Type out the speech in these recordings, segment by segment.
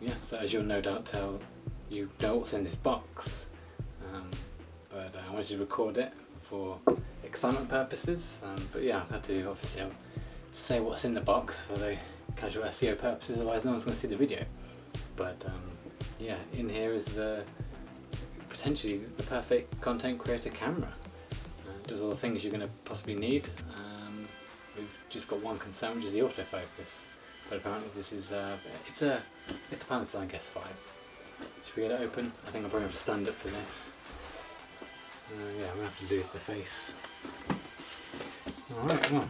yeah, so as you'll no doubt tell, you know what's in this box, but I wanted to record it for excitement purposes, but yeah, I've had to obviously say what's in the box for the casual SEO purposes, otherwise no one's going to see the video. But yeah, in here is potentially the perfect content creator camera. It does all the things you're going to possibly need. We've just got one concern, which is the autofocus, but apparently this is it's a Panasonic S5. Should we get it open? I think I'll probably have to stand up for this. Yeah, I'm going to have to lose the face. Alright, come on.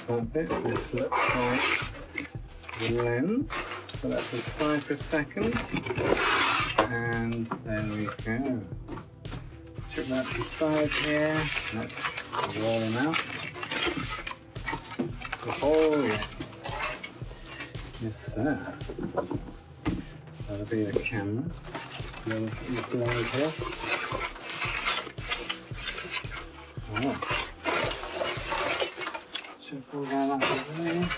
So, this looks like the lens. So that's aside for a second, and there we go. Strip that to the side here. Let's roll them out. Oh yes, yes sir. That'll be the camera. Little lens here. Oh. Should pull that out of there.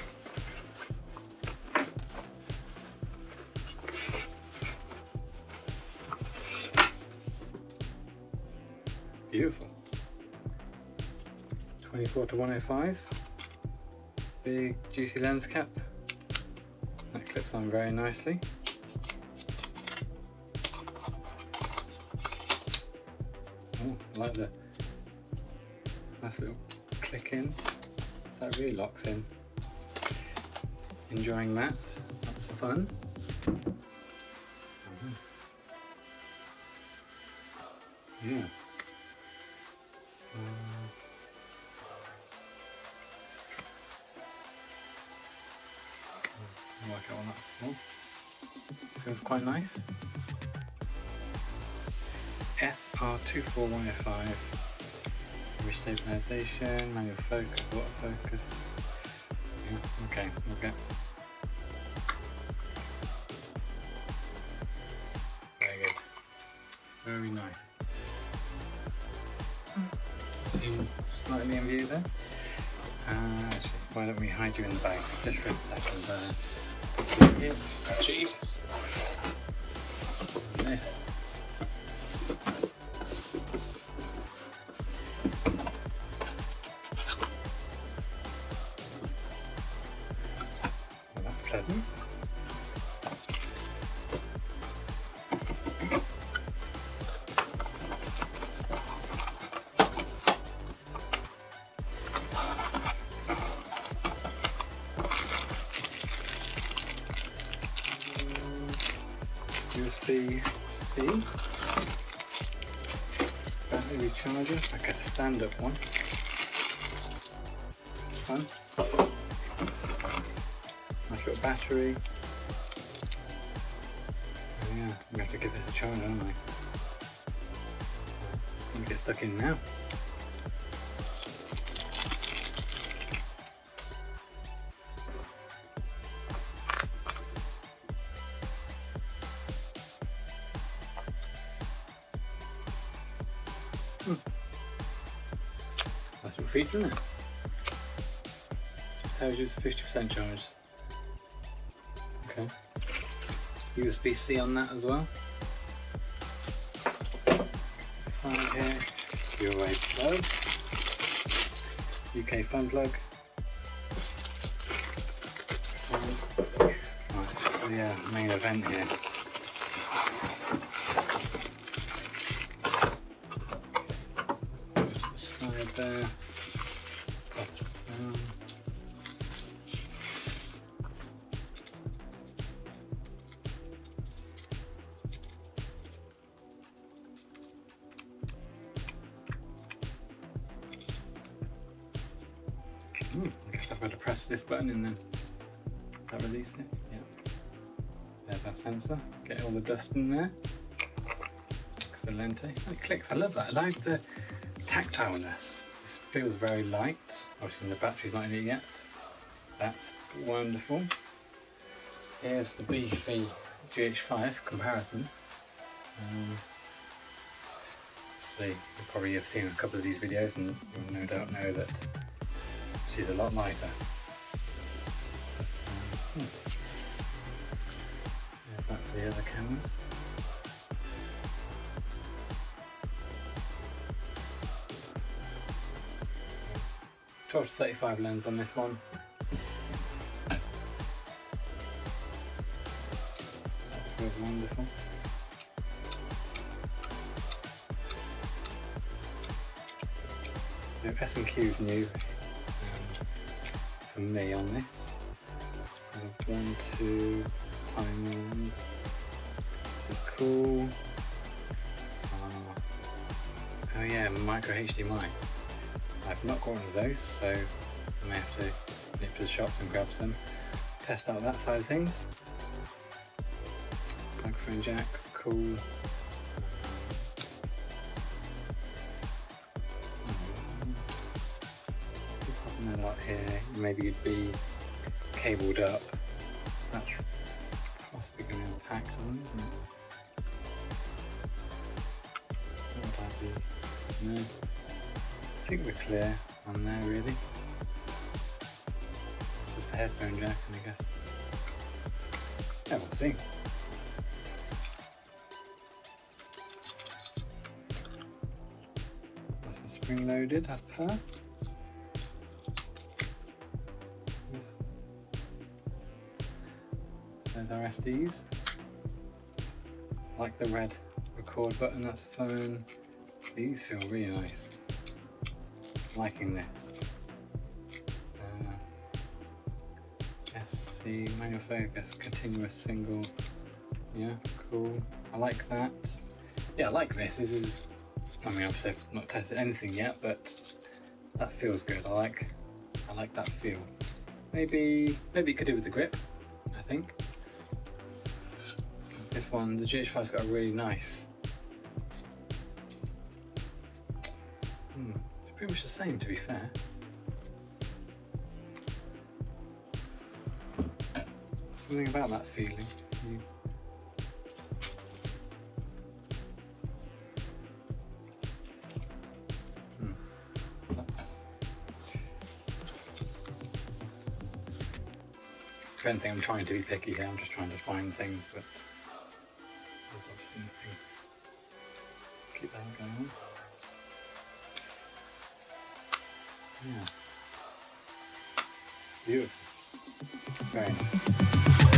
Beautiful. 24-105. Big juicy lens cap. That clips on very nicely. Oh, I like the nice little click in. So that really locks in. Enjoying that. Lots of fun. Yeah. Work out on that small. Feels quite nice. SR24105. Restabilization, manual focus, autofocus. Yeah, okay. Very good. Very nice. Slightly in view there. Actually, why don't we hide you in the bag just for a second? Yeah. Jesus. This. Well, that's pleasant. USB-C battery recharger, like a stand-up one. It's fun. Nice little battery. Oh yeah, we have to give this a charge, don't we? Let me get stuck in now. Nice little feature, isn't it? Just tells you it's 50% charged. Okay. USB-C on that as well. Side here, your plug. UK phone plug. Right, so the main event here. Side there. I guess I've got to press this button and then that release it. Yeah. There's that sensor. Get all the dust in there. Excelente. Oh, it clicks. I love that. I like the tactileness. This feels very light. Obviously the battery's not in it yet. That's wonderful. Here's the beefy GH5 comparison. So you probably have seen a couple of these videos and you'll no doubt know that she's a lot lighter. There's that for the other cameras. '12 to 35 lens on this one. That feels wonderful. So S&Q's new for me on this. 1, 2 time ones. This is cool. Oh yeah, micro HDMI. I've not got one of those, so I may have to nip to the shops and grab some. Test out that side of things. Microphone jacks, cool. So, popping that out here, maybe you'd be cabled up. That's possibly going to impact on, isn't it? What would that be? No. I think we're clear on there really. Just a headphone jack, and I guess. Yeah, we'll see. Nice and spring loaded as per. There's our SDs. Like the red record button, that's phone. These feel really nice. Liking this. SC manual focus, continuous single. Yeah, cool. I like that. Yeah, I like this. This is, I mean, obviously I've not tested anything yet, but that feels good. I like that feel. Maybe it could do with the grip, I think. This one, the GH5's got a really nice. It's pretty much the same, to be fair. Something about that feeling. I don't think I'm trying to be picky here, I'm just trying to find things, but there's obviously nothing. Keep that going on. Yeah. Beautiful. Very nice.